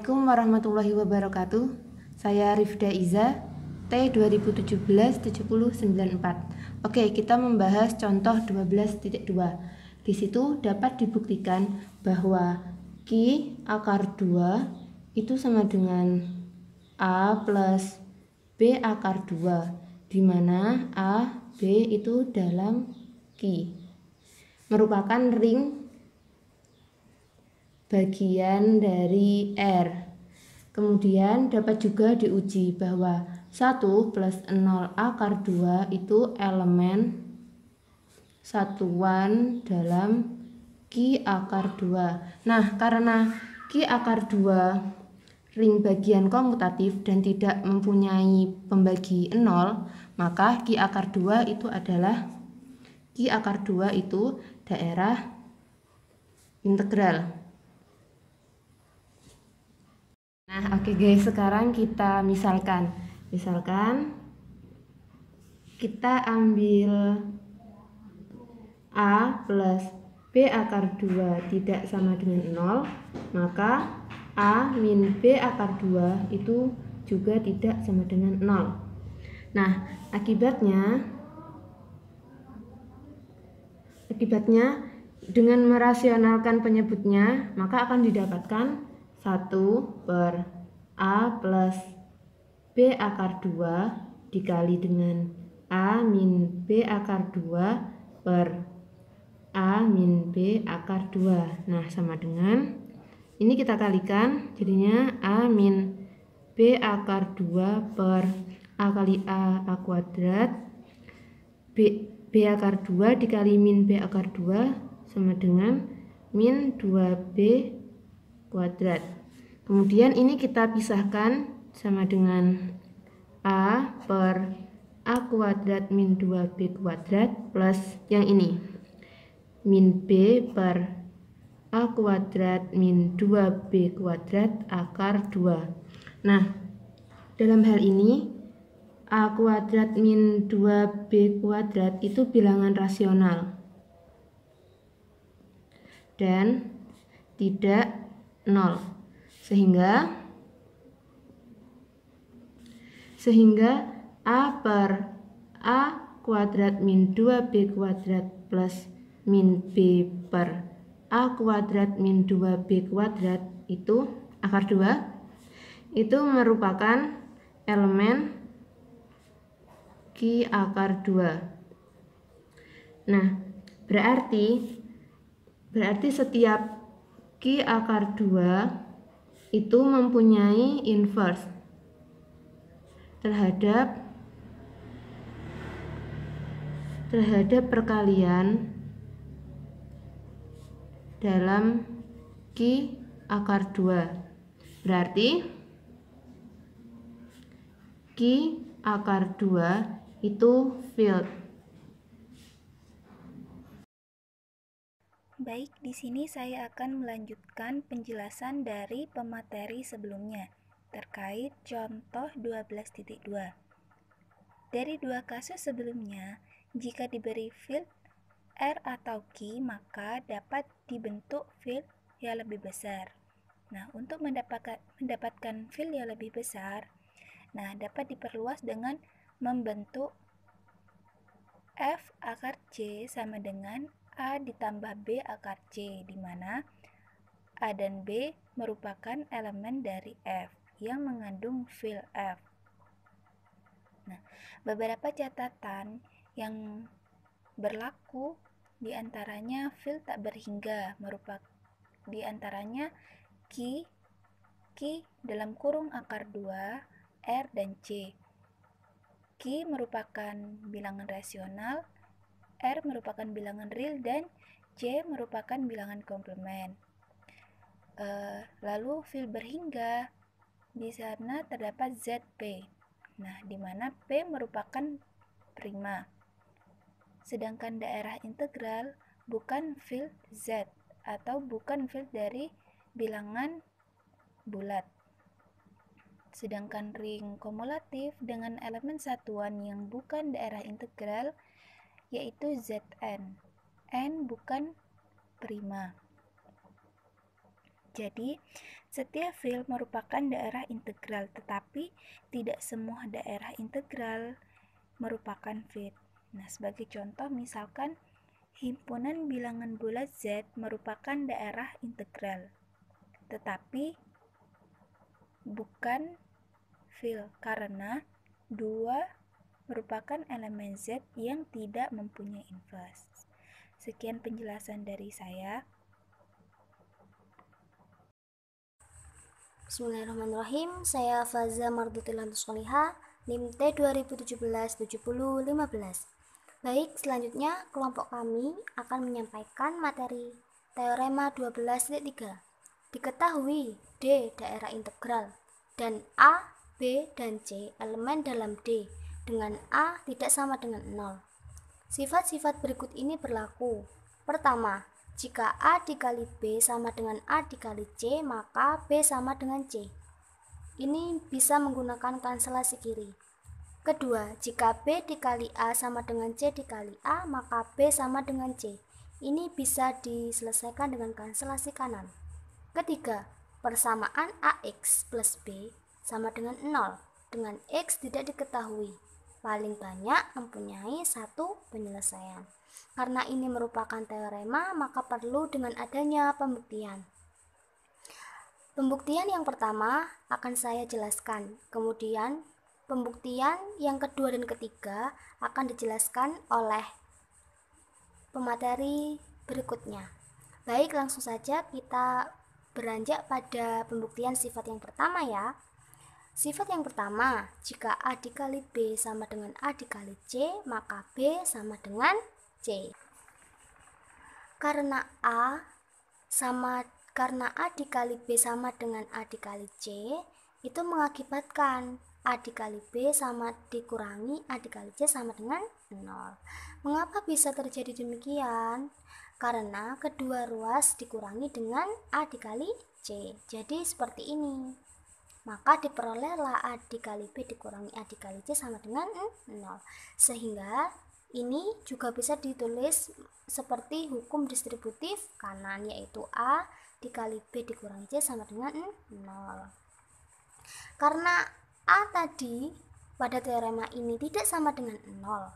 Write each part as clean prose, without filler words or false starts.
Assalamualaikum warahmatullahi wabarakatuh. Saya Rifda Iza, T 2017-7094. Oke, kita membahas contoh 12.2. Di situ dapat dibuktikan bahwa Q akar 2 itu sama dengan A plus B akar 2, di mana A, B itu dalam Q. Merupakan ring bagian dari R. Kemudian dapat juga diuji bahwa 1 plus 0 akar 2 itu elemen satuan dalam Q akar 2. Nah, karena Q akar 2 ring bagian komutatif dan tidak mempunyai pembagi 0, maka Q akar 2 itu adalah Q akar 2 itu daerah integral. Nah, oke guys, sekarang kita misalkan kita ambil A plus B akar 2 tidak sama dengan 0, maka A min B akar 2 itu juga tidak sama dengan 0. Nah, akibatnya dengan merasionalkan penyebutnya, maka akan didapatkan 1 per A plus B akar 2 dikali dengan A min B akar 2 per A min B akar 2. Nah, sama dengan, ini kita kalikan, jadinya A min B akar 2 per A kali A kuadrat, B akar 2 dikali min B akar 2 sama dengan min 2B kuadrat. Kemudian ini kita pisahkan sama dengan A per A kuadrat min 2B kuadrat plus yang ini min B per A kuadrat min 2B kuadrat akar 2. Nah, dalam hal ini A kuadrat min 2B kuadrat itu bilangan rasional dan tidak 0, sehingga A per A kuadrat min 2B kuadrat plus min B per A kuadrat min 2B kuadrat itu akar 2 itu merupakan elemen Q akar 2. Nah, berarti setiap Q akar 2 itu mempunyai inverse terhadap perkalian dalam Q akar 2. Berarti Q akar 2 itu field. Baik, di sini saya akan melanjutkan penjelasan dari pemateri sebelumnya terkait contoh 12.2. Dari dua kasus sebelumnya, jika diberi field R atau Q, maka dapat dibentuk field yang lebih besar. Nah, untuk mendapatkan field yang lebih besar, dapat diperluas dengan membentuk F akar C sama dengan A ditambah B akar C, di mana A dan B merupakan elemen dari F yang mengandung field F. Nah, beberapa catatan yang berlaku diantaranya field tak berhingga, diantaranya Q dalam kurung akar 2, R dan C. Q merupakan bilangan rasional, R merupakan bilangan real, dan C merupakan bilangan komplement. Lalu field berhingga, di sana terdapat ZP. Nah, di mana P merupakan prima. Sedangkan daerah integral bukan field Z atau bukan field dari bilangan bulat. Sedangkan ring kumulatif dengan elemen satuan yang bukan daerah integral yaitu Zn. N bukan prima. Jadi, setiap field merupakan daerah integral, tetapi tidak semua daerah integral merupakan field. Nah, sebagai contoh misalkan himpunan bilangan bulat Z merupakan daerah integral, tetapi bukan field karena 2 merupakan elemen Z yang tidak mempunyai inverse. Sekian penjelasan dari saya. Bismillahirrahmanirrahim. Saya Faza Mardutillah Solihah, NIM T 2017-7015. Baik, selanjutnya kelompok kami akan menyampaikan materi teorema 12.3. Diketahui D daerah integral dan A, B, dan C elemen dalam D dengan A tidak sama dengan 0. Sifat-sifat berikut ini berlaku. Pertama, jika A dikali B sama dengan A dikali C, maka B sama dengan C. Ini bisa menggunakan kanselasi kiri. Kedua, jika B dikali A sama dengan C dikali A, maka B sama dengan C. Ini bisa diselesaikan dengan kanselasi kanan. Ketiga, persamaan AX plus B sama dengan 0, dengan X tidak diketahui. Paling banyak mempunyai satu penyelesaian. Karena ini merupakan teorema, maka perlu dengan adanya pembuktian. Pembuktian yang pertama akan saya jelaskan. Kemudian pembuktian yang kedua dan ketiga akan dijelaskan oleh pemateri berikutnya. Baik, langsung saja kita beranjak pada pembuktian sifat yang pertama ya. Sifat yang pertama, jika A dikali B sama dengan A dikali C, maka B sama dengan C. Karena A dikali B sama dengan A dikali C, itu mengakibatkan A dikali B sama dikurangi A dikali C sama dengan 0. Mengapa bisa terjadi demikian? Karena kedua ruas dikurangi dengan A dikali C. Jadi seperti ini. Maka diperolehlah A dikali B dikurangi A dikali C sama dengan 0. Sehingga ini juga bisa ditulis seperti hukum distributif kanan, yaitu A dikali B dikurangi C sama dengan 0. Karena A tadi pada teorema ini tidak sama dengan 0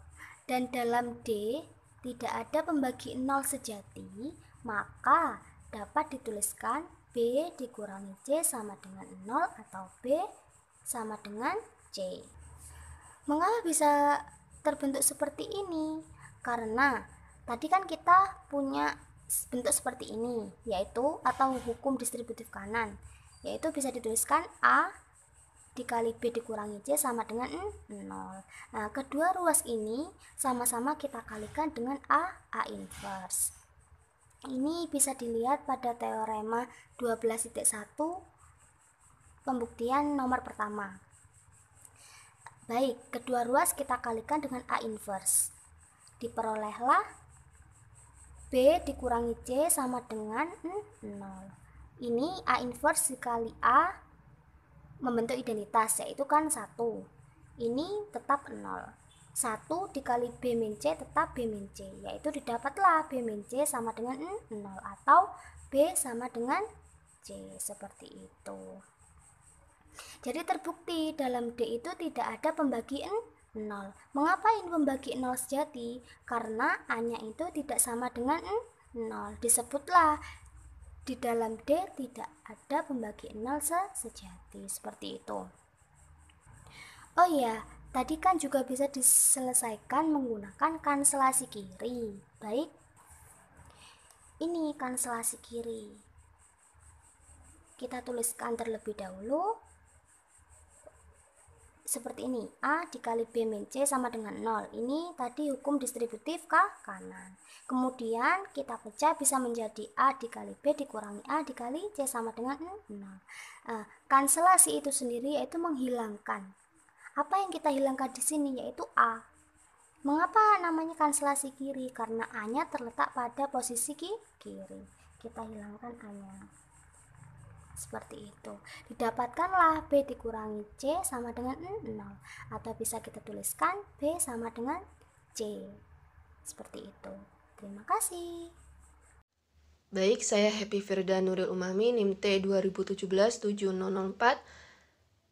dan dalam D tidak ada pembagi 0 sejati, maka dapat dituliskan B dikurangi C sama dengan 0 atau B sama dengan C. Mengapa bisa terbentuk seperti ini? Karena tadi kan kita punya bentuk seperti ini, yaitu atau hukum distributif kanan, yaitu bisa dituliskan A dikali B dikurangi C sama dengan 0. Nah, kedua ruas ini sama-sama kita kalikan dengan A inverse. Ini bisa dilihat pada teorema 12.1 pembuktian nomor pertama. Baik, kedua ruas kita kalikan dengan A inverse. Diperolehlah B dikurangi C sama dengan 0. Ini A inverse dikali A membentuk identitas, yaitu kan 1. Ini tetap 0. 1 dikali B min C tetap B min C, yaitu didapatlah B min C sama dengan 0 atau B sama dengan C, seperti itu. Jadi terbukti dalam D itu tidak ada pembagi 0. Mengapa ini pembagi 0 sejati? Karena A-nya itu tidak sama dengan 0. Disebutlah di dalam D tidak ada pembagi 0 sejati, seperti itu. Oh iya, tadi kan juga bisa diselesaikan menggunakan kanselasi kiri. Baik, ini kanselasi kiri. Kita tuliskan terlebih dahulu seperti ini. A dikali B min C sama dengan 0. Ini tadi hukum distributif ke kanan. Kemudian kita pecah bisa menjadi A dikali B dikurangi A dikali C sama dengan 0. Kanselasi itu sendiri yaitu menghilangkan. Apa yang kita hilangkan di sini yaitu A. Mengapa namanya kanselasi kiri? Karena A-nya terletak pada posisi kiri. Kita hilangkan A-nya. Seperti itu. Didapatkanlah B dikurangi C sama dengan 0. Atau bisa kita tuliskan B sama dengan C. Seperti itu. Terima kasih. Baik, saya Happy Firda Nuril Umami, NIM T 2017-70004.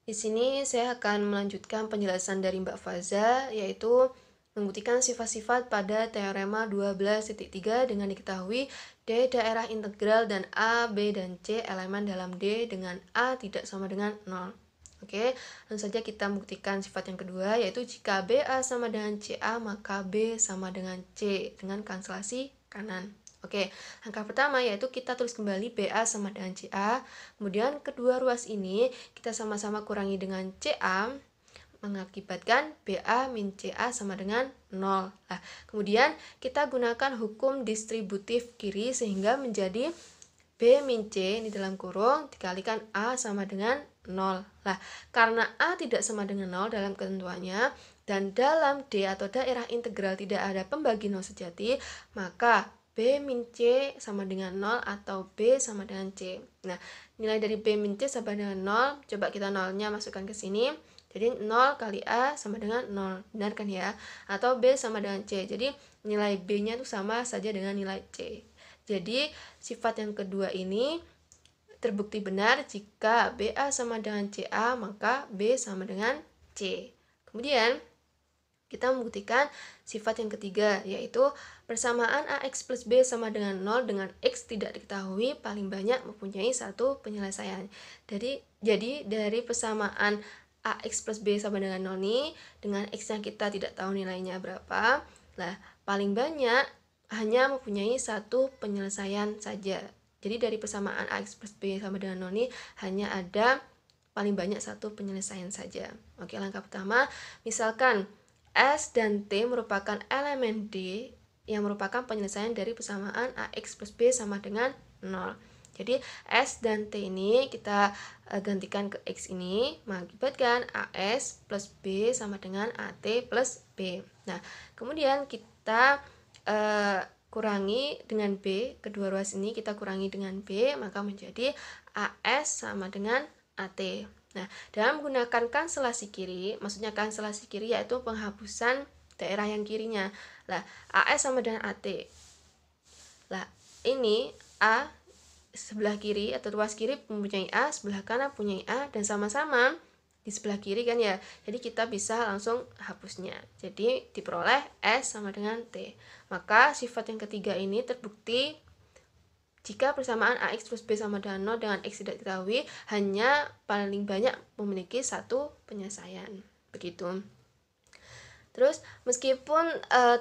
Di sini saya akan melanjutkan penjelasan dari Mbak Faza, yaitu membuktikan sifat-sifat pada teorema 12.3 dengan diketahui D daerah integral dan A, B, dan C elemen dalam D dengan A tidak sama dengan 0. Oke, langsung saja kita buktikan sifat yang kedua, yaitu jika BA sama dengan CA, maka B sama dengan C dengan kanselasi kanan. Oke, langkah pertama yaitu kita tulis kembali BA sama dengan CA. Kemudian kedua ruas ini kita sama-sama kurangi dengan CA, mengakibatkan BA min CA sama dengan 0. Nah, kemudian kita gunakan hukum distributif kiri sehingga menjadi B min C di dalam kurung dikalikan A sama dengan 0. Nah, karena A tidak sama dengan 0 dalam ketentuannya dan dalam D atau daerah integral tidak ada pembagi 0 sejati, maka B min C sama dengan 0 atau B sama dengan C. Nah, nilai dari B min C sama dengan 0, coba kita nolnya masukkan ke sini. Jadi 0 kali A sama dengan 0, benar kan ya? Atau B sama dengan C, jadi nilai B-nya itu sama saja dengan nilai C. Jadi sifat yang kedua ini terbukti benar jika BA sama dengan CA, maka B sama dengan C. Kemudian kita membuktikan sifat yang ketiga, yaitu persamaan AX plus B sama dengan 0 dengan X tidak diketahui paling banyak mempunyai satu penyelesaian. Jadi dari persamaan AX plus B sama dengan 0 ini, dengan X yang kita tidak tahu nilainya berapa, nah paling banyak hanya mempunyai satu penyelesaian saja. Jadi dari persamaan AX plus B sama dengan 0 ini hanya ada paling banyak satu penyelesaian saja. Oke, langkah pertama, misalkan S dan T merupakan elemen D yang merupakan penyelesaian dari persamaan AX plus B sama dengan 0. Jadi S dan T ini kita gantikan ke X ini, mengakibatkan AS plus B sama dengan AT plus B. Nah, kemudian kita kurangi dengan B, kedua ruas ini kita kurangi dengan B, maka menjadi AS sama dengan AT. Nah, dalam menggunakan kanselasi kiri, maksudnya kanselasi kiri yaitu penghapusan daerah yang kirinya. Lah, AS sama dengan AT. Lah, ini A sebelah kiri atau ruas kiri mempunyai A, sebelah kanan mempunyai A, dan sama-sama di sebelah kiri kan ya. Jadi kita bisa langsung hapusnya. Jadi diperoleh S sama dengan T. Maka sifat yang ketiga ini terbukti jika persamaan AX plus B sama dengan 0 dengan X tidak diketahui, hanya paling banyak memiliki satu penyelesaian. Begitu. Terus meskipun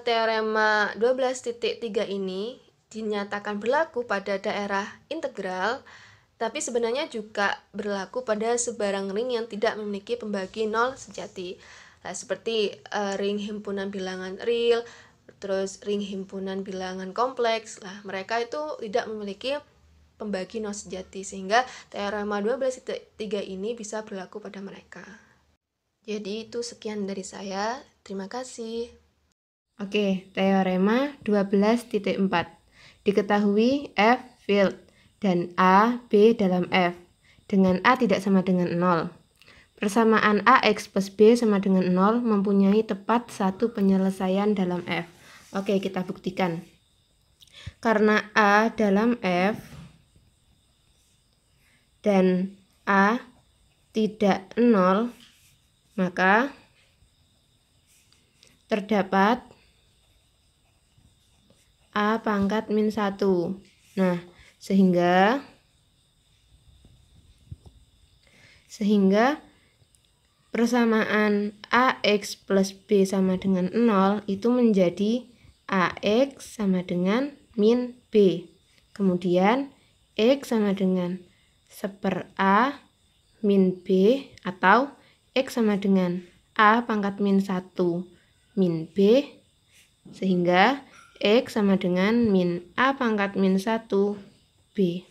teorema 12.3 ini dinyatakan berlaku pada daerah integral, tapi sebenarnya juga berlaku pada sebarang ring yang tidak memiliki pembagi 0 sejati. Nah, seperti ring himpunan bilangan real, terus ring himpunan bilangan kompleks. Lah, mereka itu tidak memiliki pembagi 0 sejati, sehingga teorema 12.3 ini bisa berlaku pada mereka. Jadi itu sekian dari saya. Terima kasih. Oke, teorema 12.4. Diketahui F field dan A, B dalam F dengan A tidak sama dengan 0. Persamaan AX plus B sama dengan 0 mempunyai tepat satu penyelesaian dalam F. Oke, kita buktikan. Karena A dalam F dan A tidak 0, maka terdapat A pangkat min 1. Nah, sehingga persamaan AX plus B sama dengan 0 itu menjadi AX sama dengan min B. Kemudian X sama dengan 1/A min B atau X sama dengan A pangkat min 1 min B, sehingga X sama dengan min A pangkat min 1 B.